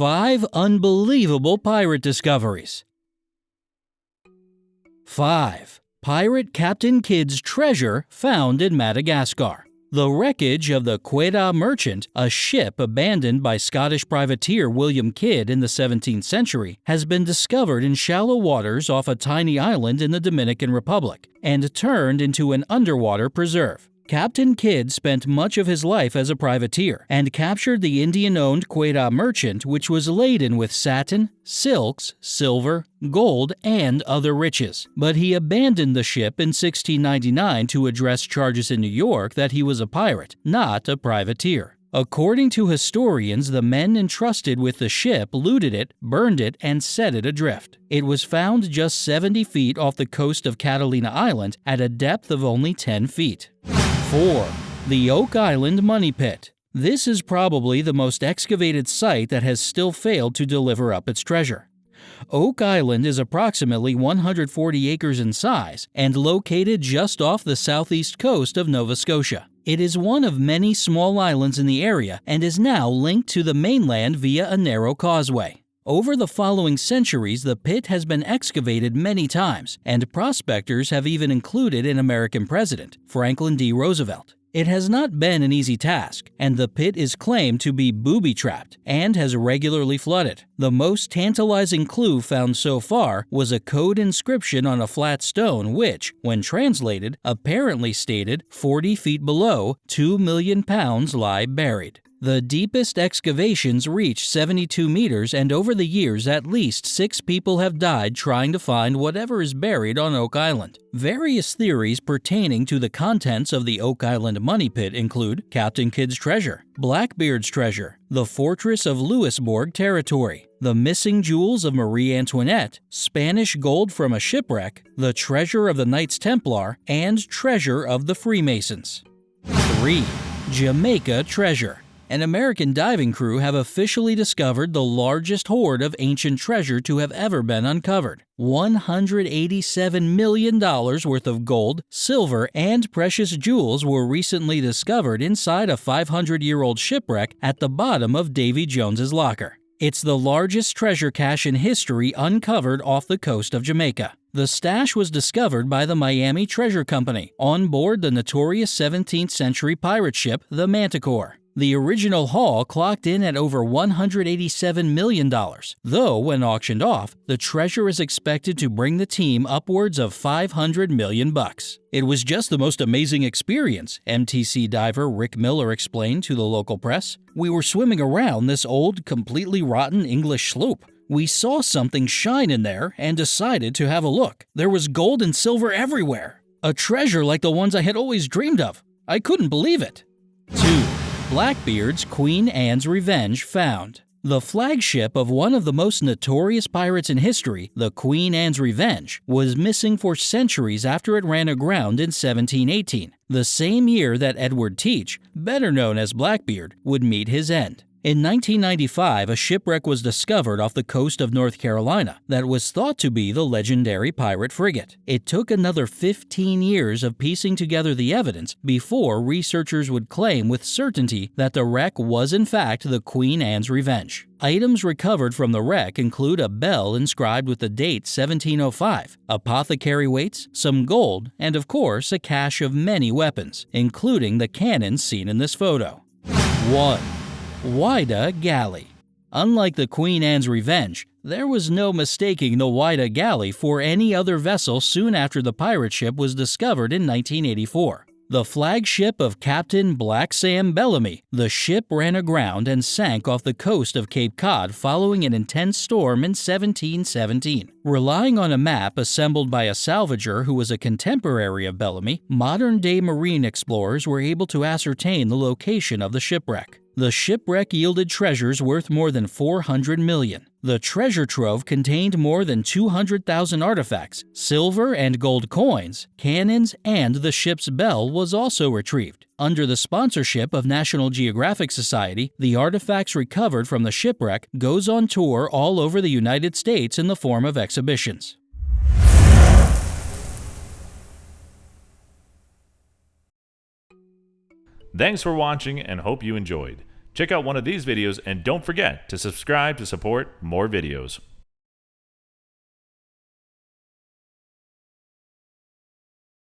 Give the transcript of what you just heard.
5 unbelievable pirate discoveries. 5. Pirate Captain Kidd's treasure found in Madagascar. The wreckage of the Whydah Merchant, a ship abandoned by Scottish privateer William Kidd in the 17th century, has been discovered in shallow waters off a tiny island in the Dominican Republic and turned into an underwater preserve. Captain Kidd spent much of his life as a privateer and captured the Indian-owned Whydah Merchant, which was laden with satin, silks, silver, gold, and other riches. But he abandoned the ship in 1699 to address charges in New York that he was a pirate, not a privateer. According to historians, the men entrusted with the ship looted it, burned it, and set it adrift. It was found just 70 feet off the coast of Catalina Island at a depth of only 10 feet. 4. The Oak Island Money Pit. This is probably the most excavated site that has still failed to deliver up its treasure. Oak Island is approximately 140 acres in size and located just off the southeast coast of Nova Scotia. It is one of many small islands in the area and is now linked to the mainland via a narrow causeway. Over the following centuries, the pit has been excavated many times, and prospectors have even included an American president, Franklin D. Roosevelt. It has not been an easy task, and the pit is claimed to be booby-trapped and has regularly flooded. The most tantalizing clue found so far was a code inscription on a flat stone which, when translated, apparently stated 40 feet below, 2 million pounds lie buried. The deepest excavations reach 72 meters, and over the years at least 6 people have died trying to find whatever is buried on Oak Island. Various theories pertaining to the contents of the Oak Island Money Pit include Captain Kidd's treasure, Blackbeard's treasure, the fortress of Louisbourg territory, the missing jewels of Marie Antoinette, Spanish gold from a shipwreck, the treasure of the Knights Templar, and treasure of the Freemasons. 3. Jamaica treasure. An American diving crew have officially discovered the largest hoard of ancient treasure to have ever been uncovered. $187 million worth of gold, silver, and precious jewels were recently discovered inside a 500-year-old shipwreck at the bottom of Davy Jones's locker. It's the largest treasure cache in history uncovered off the coast of Jamaica. The stash was discovered by the Miami Treasure Company on board the notorious 17th century pirate ship, the Manticore. The original haul clocked in at over $187 million, though when auctioned off, the treasure is expected to bring the team upwards of $500 million. It was just the most amazing experience, MTC diver Rick Miller explained to the local press. We were swimming around this old, completely rotten English sloop. We saw something shine in there and decided to have a look. There was gold and silver everywhere. A treasure like the ones I had always dreamed of. I couldn't believe it. 2. Blackbeard's Queen Anne's Revenge found. The flagship of one of the most notorious pirates in history, the Queen Anne's Revenge, was missing for centuries after it ran aground in 1718, the same year that Edward Teach, better known as Blackbeard, would meet his end. In 1995, a shipwreck was discovered off the coast of North Carolina that was thought to be the legendary pirate frigate. It took another 15 years of piecing together the evidence before researchers would claim with certainty that the wreck was in fact the Queen Anne's Revenge. Items recovered from the wreck include a bell inscribed with the date 1705, apothecary weights, some gold, and of course a cache of many weapons, including the cannons seen in this photo. 1. Whydah Gally. Unlike the Queen Anne's Revenge, there was no mistaking the Whydah Gally for any other vessel soon after the pirate ship was discovered in 1984. The flagship of Captain Black Sam Bellamy, the ship ran aground and sank off the coast of Cape Cod following an intense storm in 1717. Relying on a map assembled by a salvager who was a contemporary of Bellamy, modern-day marine explorers were able to ascertain the location of the shipwreck. The shipwreck yielded treasures worth more than $400 million. The treasure trove contained more than 200,000 artifacts, silver and gold coins, cannons, and the ship's bell was also retrieved. Under the sponsorship of National Geographic Society, the artifacts recovered from the shipwreck goes on tour all over the United States in the form of exhibitions. Thanks for watching and hope you enjoyed. Check out one of these videos and don't forget to subscribe to support more videos.